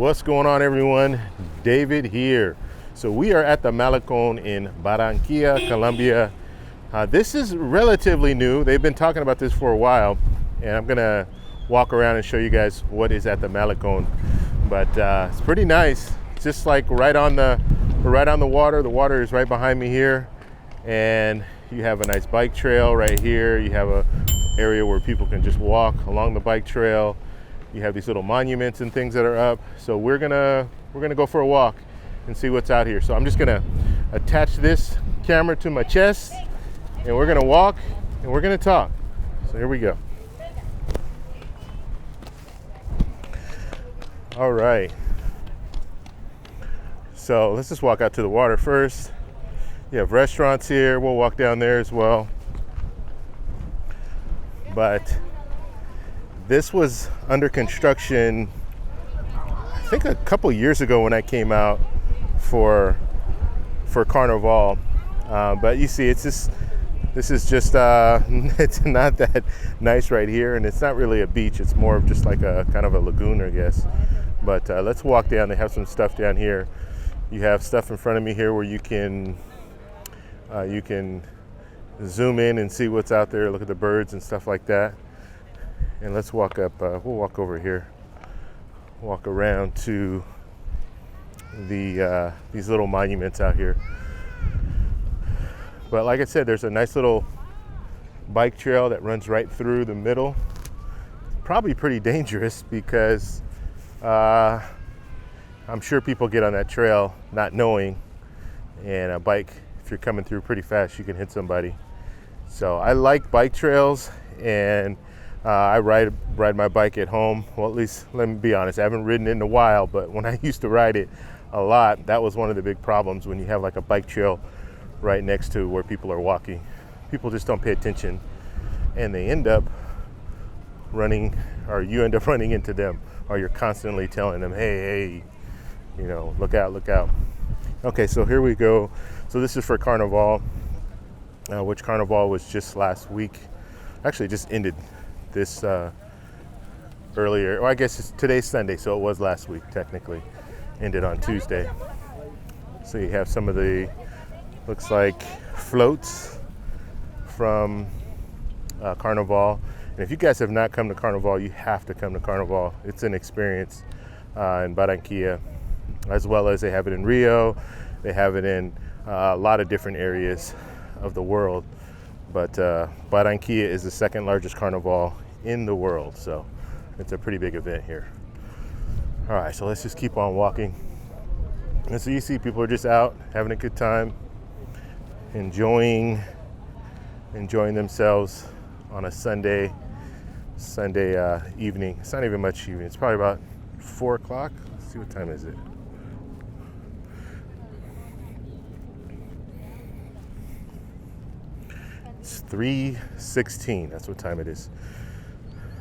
What's going on, everyone? David here. So we are at the Malecon in Barranquilla, Colombia. This is relatively new. They've been talking about this for a while, and I'm gonna walk around and show you guys what is at the Malecon. But it's pretty nice. It's just like right on the water. The water is right behind me here, and you have a nice bike trail right here. You have a area where people can just walk along the bike trail. You have these little monuments and things that are up. So we're gonna go for a walk and see what's out here. So I'm just gonna attach this camera to my chest, and we're gonna walk and we're gonna talk. So here we go. All right. So let's just walk out to the water first. You have restaurants here. We'll walk down there as well. But this was under construction, I think a couple years ago when I came out for Carnival. But you see, this is just, it's not that nice right here, and it's not really a beach. It's more of just like a kind of a lagoon, I guess. But let's walk down. They have some stuff down here. You have stuff in front of me here where you can zoom in and see what's out there, look at the birds and stuff like that. And let's walk up, we'll walk over here, walk around to these little monuments out here. But like I said, there's a nice little bike trail that runs right through the middle. Probably pretty dangerous because I'm sure people get on that trail not knowing, and a bike, if you're coming through pretty fast, you can hit somebody. So I like bike trails, and I ride my bike at home. Well, at least let me be honest, I haven't ridden it in a while, but when I used to ride it a lot, that was one of the big problems when you have like a bike trail right next to where people are walking. People just don't pay attention, and they end up running, or you end up running into them, or you're constantly telling them, hey, you know, look out, look out. Okay, so here we go. So this is for Carnival, which Carnival was just last week. Actually, just ended this earlier. Well, I guess today's Sunday, so it was last week technically. Ended on Tuesday. So you have some of the, looks like floats from Carnival. And if you guys have not come to Carnival, you have to come to Carnival. It's an experience in Barranquilla, as well as they have it in Rio. They have it in a lot of different areas of the world. But Barranquilla is the second largest carnival in the world, so it's a pretty big event here. All right, so let's just keep on walking. And so you see people are just out having a good time, enjoying themselves on a Sunday evening. It's not even much evening. It's probably about 4 o'clock. Let's see, what time is it? It's 3:16. That's what time it is.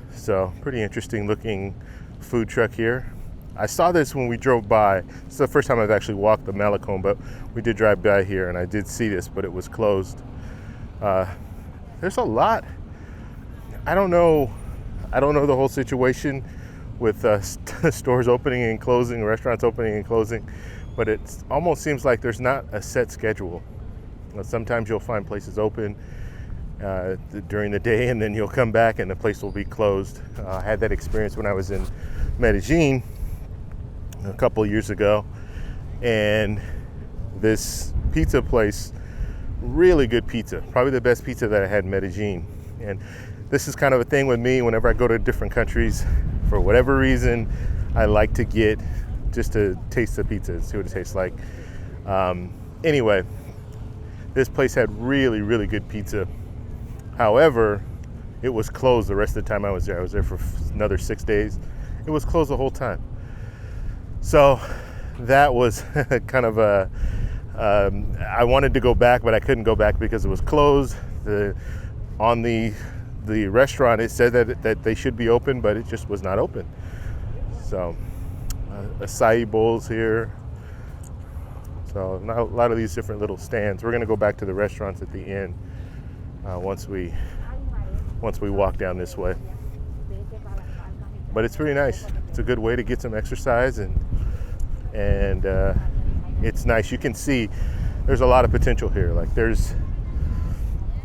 So pretty interesting looking food truck here. I saw this when we drove by. It's the first time I've actually walked the Malecon, but we did drive by here and I did see this, but it was closed. There's a lot. I don't know the whole situation with stores opening and closing, restaurants opening and closing, but it almost seems like there's not a set schedule. Sometimes you'll find places open during the day, and then you'll come back and the place will be closed. I had that experience when I was in Medellin a couple years ago, and this pizza place, really good pizza, probably the best pizza that I had in Medellin. And this is kind of a thing with me. Whenever I go to different countries, for whatever reason, I like to get just to taste the pizza and see what it tastes like. Anyway, this place had really, really good pizza. However, it was closed the rest of the time I was there. I was there for another 6 days. It was closed the whole time. So that was kind of I wanted to go back, but I couldn't go back because it was closed. On the restaurant, it said that they should be open, but it just was not open. So acai bowls here. So a lot of these different little stands. We're gonna go back to the restaurants at the end once we walk down this way. But it's pretty nice. It's a good way to get some exercise and and it's nice. You can see there's a lot of potential here. Like, there's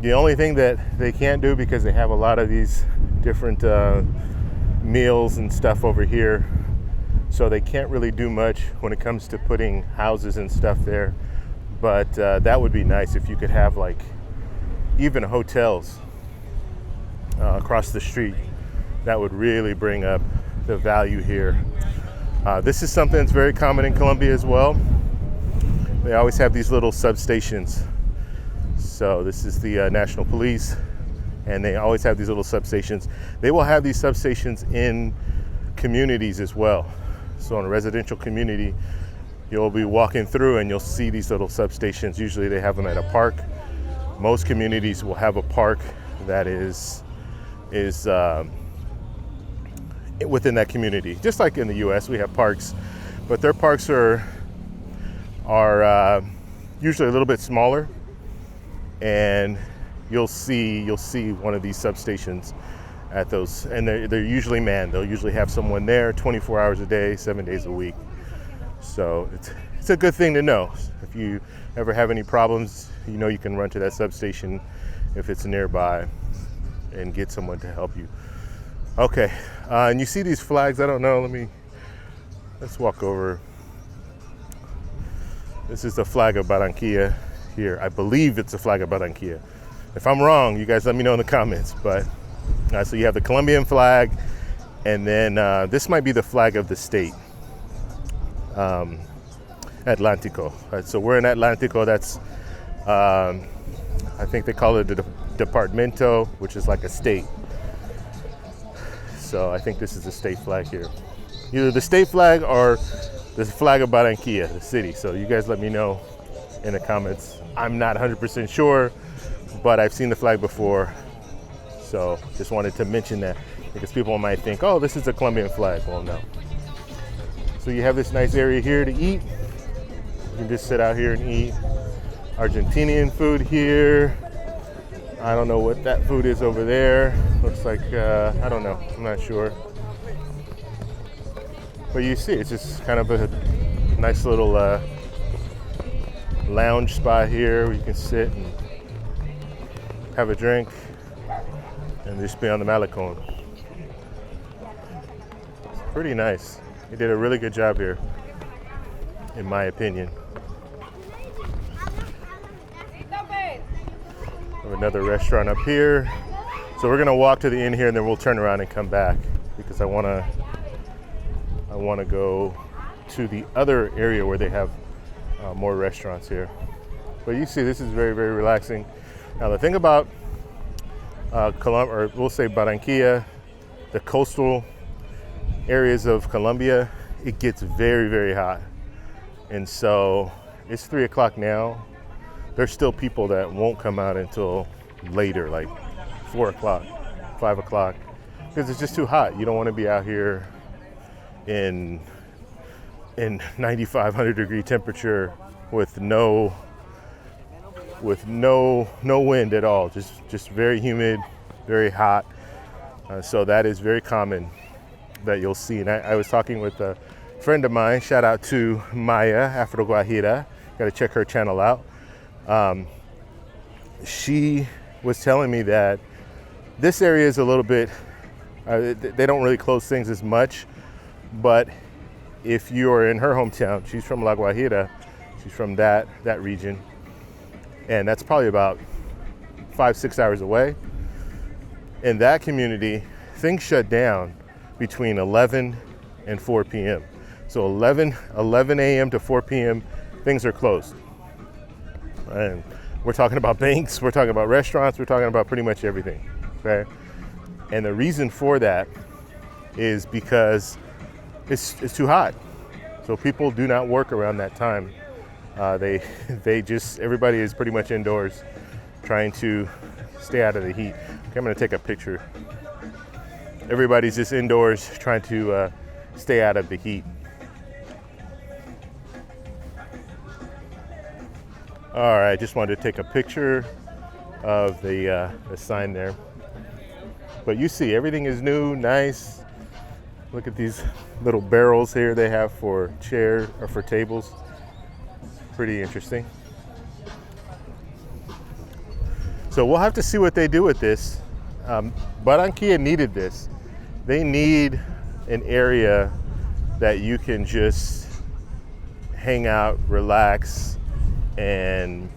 the only thing that they can't do, because they have a lot of these different meals and stuff over here, so they can't really do much when it comes to putting houses and stuff there. But that would be nice if you could have like even hotels across the street. That would really bring up the value here. This is something that's very common in Colombia as well. They always have these little substations. So this is the National Police, and they always have these little substations. They will have these substations in communities as well. So in a residential community, you'll be walking through and you'll see these little substations. Usually they have them at a park. Most communities will have a park that is within that community. Just like in the US, we have parks, but their parks are usually a little bit smaller, and you'll see one of these substations at those, and they're usually manned. They'll usually have someone there 24 hours a day, 7 days a week. So it's a good thing to know. If you ever have any problems, you know you can run to that substation if it's nearby and get someone to help you. Okay, and you see these flags. I don't know, let's walk over. This is the flag of Barranquilla here. I believe it's the flag of Barranquilla. If I'm wrong, you guys let me know in the comments. But so you have the Colombian flag, and then this might be the flag of the state, Atlántico. So we're in Atlántico. That's I think they call it the departamento, which is like a state. So I think this is the state flag here. Either the state flag or the flag of Barranquilla, the city. So you guys let me know in the comments. I'm not 100% sure, but I've seen the flag before. So just wanted to mention that, because people might think, oh, this is a Colombian flag. Well, no. So you have this nice area here to eat. You can just sit out here and eat. Argentinian food here. I don't know what that food is over there. Looks like, I don't know, I'm not sure. But you see, it's just kind of a nice little lounge spot here where you can sit and have a drink and just be on the Malecon. It's pretty nice. They did a really good job here, in my opinion. We have another restaurant up here. So we're gonna walk to the inn here, and then we'll turn around and come back, because I wanna go to the other area where they have more restaurants here. But you see, this is very, very relaxing. Now the thing about Colombia, or we'll say Barranquilla, the coastal areas of Colombia, it gets very, very hot. And so it's 3 o'clock now. There's still people that won't come out until later, like 4 o'clock, 5 o'clock, because it's just too hot. You don't want to be out here in 9500 degree temperature with no wind at all. Just very humid, very hot. So that is very common that you'll see. And I was talking with a friend of mine. Shout out to Maya Afro Guajira. Got to check her channel out. She was telling me that this area is a little bit, they don't really close things as much, but if you're in her hometown, she's from La Guajira, she's from that region, and that's probably about 5-6 hours away. In that community, things shut down between 11 and 4 p.m. So 11 a.m. to 4 p.m., things are closed. And we're talking about banks, we're talking about restaurants, we're talking about pretty much everything, okay? And the reason for that is because it's too hot. So people do not work around that time. Everybody is pretty much indoors trying to stay out of the heat. Okay, I'm gonna take a picture. Everybody's just indoors trying to stay out of the heat. All right, just wanted to take a picture of the sign there. But you see, everything is new, nice. Look at these little barrels here they have for chairs or for tables. Pretty interesting. So we'll have to see what they do with this. Barranquilla needed this. They need an area that you can just hang out, relax, and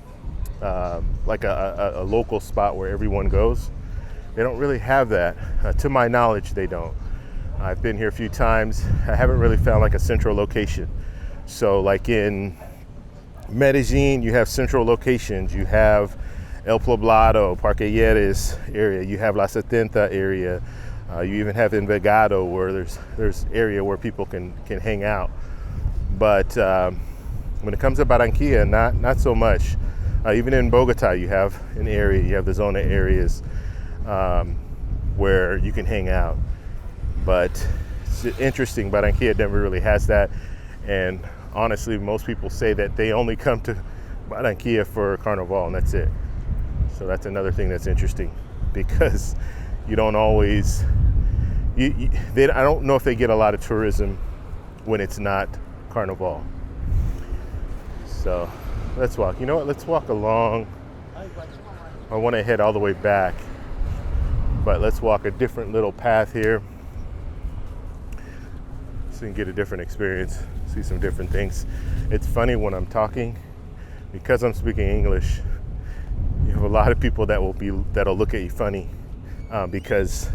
like a local spot where everyone goes. They don't really have that. To my knowledge, they don't. I've been here a few times. I haven't really found like a central location. So like in Medellin, you have central locations. You have El Poblado, Parque Lleres area. You have La Setenta area. You even have Envigado where there's area where people can hang out. But when it comes to Barranquilla, not so much. Even in Bogota, you have an area. You have the zona areas where you can hang out. But it's interesting, Barranquilla never really has that. And honestly, most people say that they only come to Barranquilla for Carnival, and that's it. So that's another thing that's interesting, because you don't always, I don't know if they get a lot of tourism when it's not Carnival. So let's walk. You know what? Let's walk along. I want to head all the way back, but let's walk a different little path here so you can get a different experience, see some different things. It's funny when I'm talking, because I'm speaking English, you have a lot of people that'll look at you funny, because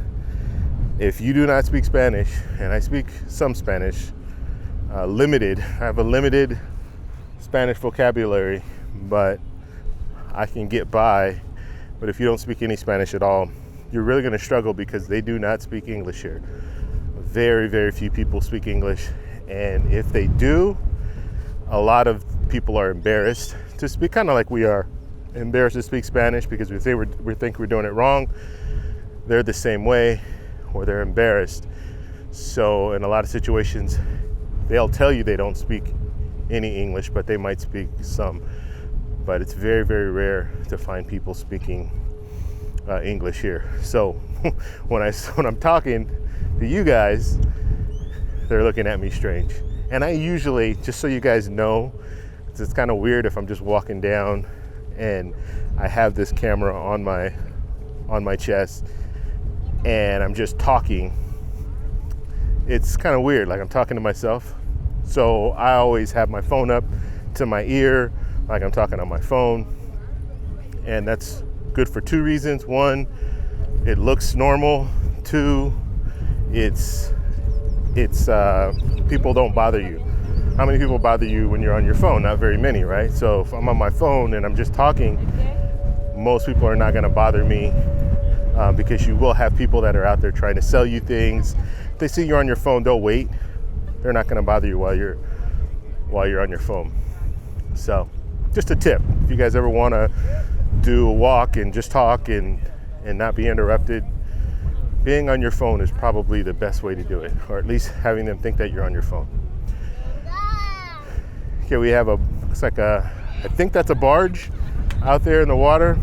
if you do not speak Spanish, and I speak some Spanish, limited, I have a limited Spanish vocabulary, but I can get by. But if you don't speak any Spanish at all, you're really going to struggle, because they do not speak English here. Very, very few people speak English, and if they do, a lot of people are embarrassed to speak, kind of like we are embarrassed to speak Spanish, because we think we're doing it wrong. They're the same way, or they're embarrassed. So in a lot of situations, they'll tell you they don't speak any English, but they might speak some. But it's very, very rare to find people speaking English here. So when I'm talking to you guys, they're looking at me strange. And I usually, just so you guys know, it's kind of weird if I'm just walking down and I have this camera on my chest and I'm just talking. It's kind of weird, like I'm talking to myself. So I always have my phone up to my ear, like I'm talking on my phone. And that's good for two reasons. One, it looks normal. Two, it's people don't bother you. How many people bother you when you're on your phone? Not very many, right? So if I'm on my phone and I'm just talking, most people are not going to bother me, because you will have people that are out there trying to sell you things. If they see you're on your phone, they'll wait. They're not going to bother you while you're on your phone. So just a tip, if you guys ever want to do a walk and just talk and not be interrupted, being on your phone is probably the best way to do it, or at least having them think that you're on your phone. Okay, we have I think that's a barge out there in the water,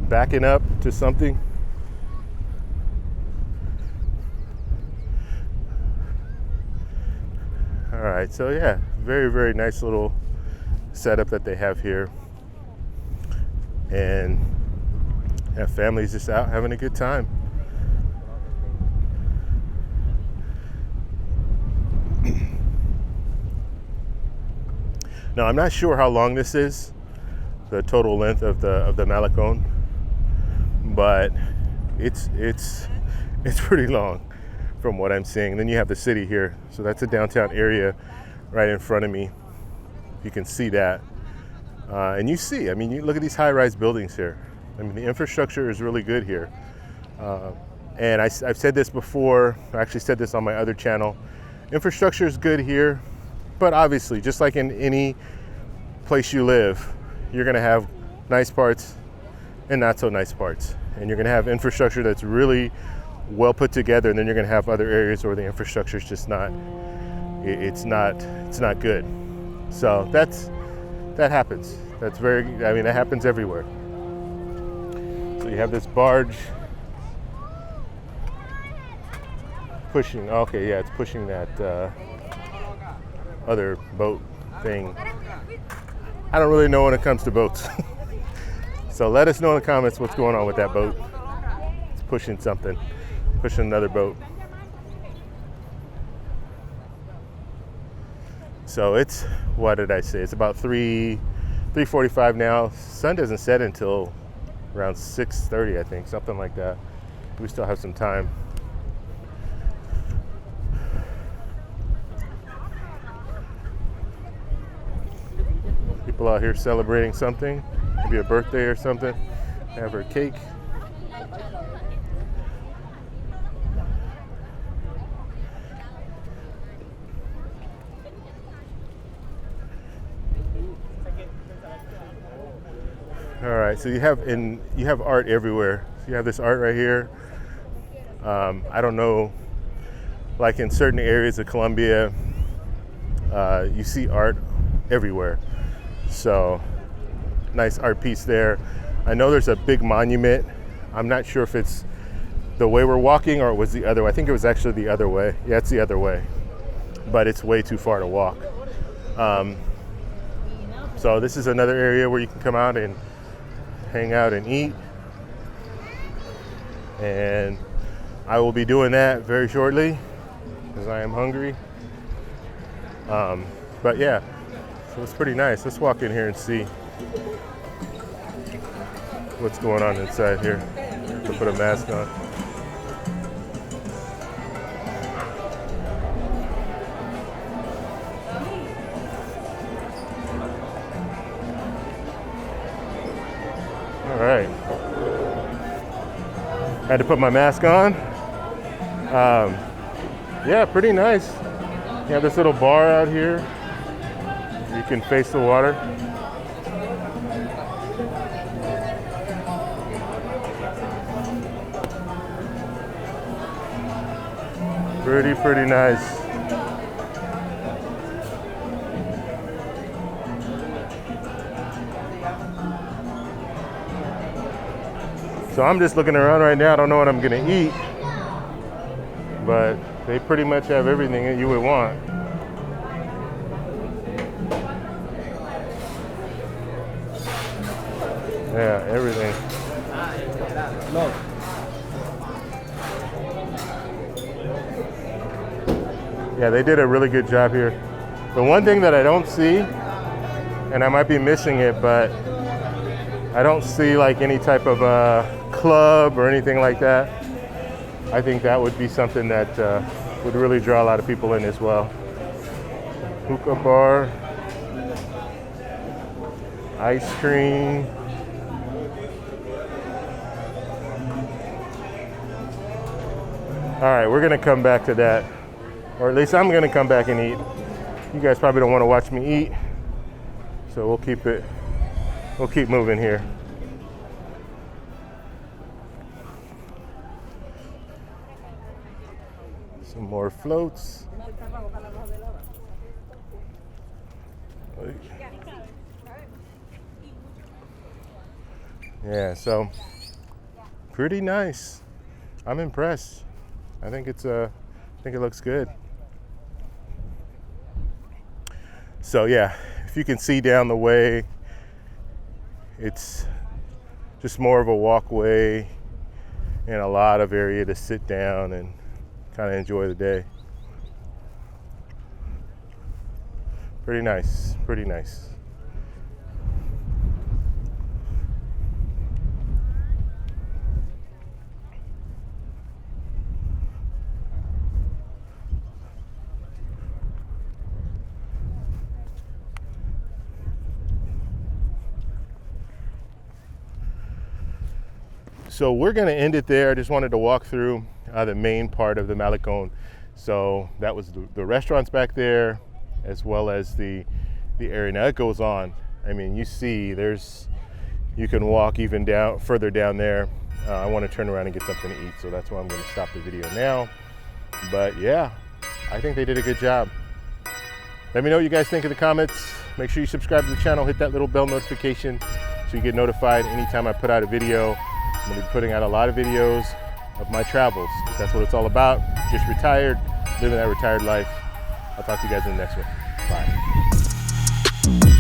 backing up to something. All right, so yeah, very, very nice little setup that they have here. And have families just out having a good time. Now, I'm not sure how long this is, the total length of the Malecon, but it's pretty long from what I'm seeing. And then you have the city here, so that's a downtown area right in front of me. You can see that, and you look at these high-rise buildings here. I mean, the infrastructure is really good here. And I've said this before, I actually said this on my other channel. Infrastructure is good here, but obviously, just like in any place you live, you're gonna have nice parts and not so nice parts. And you're gonna have infrastructure that's really well put together, and then you're gonna have other areas where the infrastructure is just not good. So that happens. That happens everywhere. So you have this barge pushing. Okay, yeah, it's pushing that other boat thing. I don't really know when it comes to boats. So let us know in the comments what's going on with that boat. It's pushing something, pushing another boat. So it's, what did I say? It's about 3:45 now. Sun doesn't set until around 6:30, I think, something like that. We still have some time. People out here celebrating something, maybe a birthday or something. Have her cake. All right, so you have art everywhere. So you have this art right here. I don't know, like in certain areas of Colombia, you see art everywhere. So nice art piece there. I know there's a big monument. I'm not sure if it's the way we're walking or it was the other way. I think it was actually the other way. Yeah, it's the other way, but it's way too far to walk. So this is another area where you can come out and hang out and eat. And I will be doing that very shortly because I am hungry. But yeah, so it's pretty nice. Let's walk in here and see what's going on inside here. To put a mask on. All right. Had to put my mask on. Yeah, pretty nice. You have this little bar out here. You can face the water. Pretty nice. So I'm just looking around right now. I don't know what I'm gonna eat, but they pretty much have everything that you would want. Yeah, everything. Yeah, they did a really good job here. The one thing that I don't see, and I might be missing it, but I don't see like any type of club or anything like that. I think that would be something that would really draw a lot of people in as well. Hookah bar, ice cream. All right, we're gonna come back to that. Or at least I'm gonna come back and eat. You guys probably don't wanna watch me eat. So we'll keep moving here. Some more floats. Yeah, so pretty nice. I'm impressed. I think it looks good. So yeah, if you can see down the way, it's just more of a walkway and a lot of area to sit down and kind of enjoy the day. Pretty nice, pretty nice. So we're going to end it there. I just wanted to walk through the main part of the Malecon. So that was the restaurants back there, as well as the area. Now it goes on. I mean, you see, you can walk even further down there. I want to turn around and get something to eat, so that's why I'm going to stop the video now. But yeah, I think they did a good job. Let me know what you guys think in the comments. Make sure you subscribe to the channel, hit that little bell notification so you get notified anytime I put out a video. I'm going to be putting out a lot of videos of my travels. That's what it's all about. Just retired, living that retired life. I'll talk to you guys in the next one. Bye.